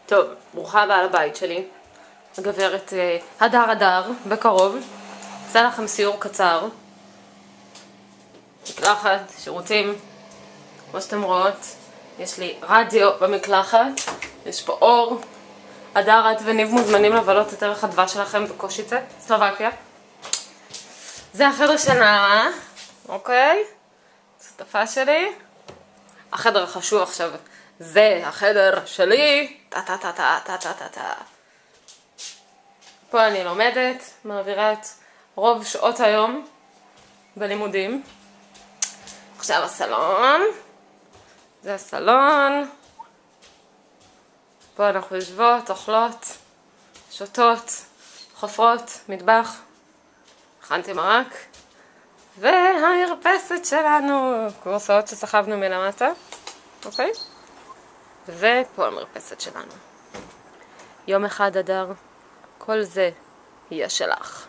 טוב, ברוכה הבאה לבית שלי, הגברת הדר, בקרוב. עושה לכם סיור קצר. מקלחת, שירותים, כמו שאתם רואות. יש לי רדיו במקלחת, יש פה אור. הדר, את וניב מוזמנים לבלות את ערך הדבש שלכם בקושיצה, סלובקיה. זה החדר של נעמה, אוקיי? שותפה שלי. החדר החשוב עכשיו, זה החדר שלי. פה אני לומדת, מעבירה את רוב שעות היום בלימודים. עכשיו הסלון. זה הסלון. פה אנחנו יושבות, אוכלות, שותות, חופרות, מטבח. הכנתי מרק. והמרפסת שלנו, קורסאות שסחבנו מלמטה. אוקיי? ופה המרפסת שלנו. יום אחד, הדר, כל זה יהיה שלך.